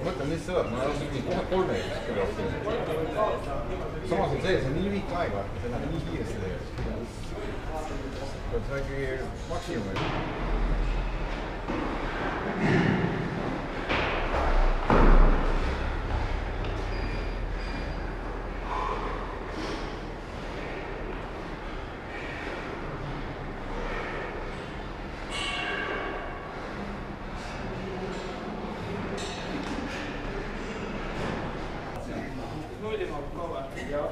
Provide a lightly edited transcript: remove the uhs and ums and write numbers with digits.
mõtlen, mis sõbrad, ma lasen mingi kohe 3 kuskile rohkem. Samas on see on nii lühike aeg, vaata, see läheb nii kiiresti tegelikult. See on ikkagi maksimum. Ja.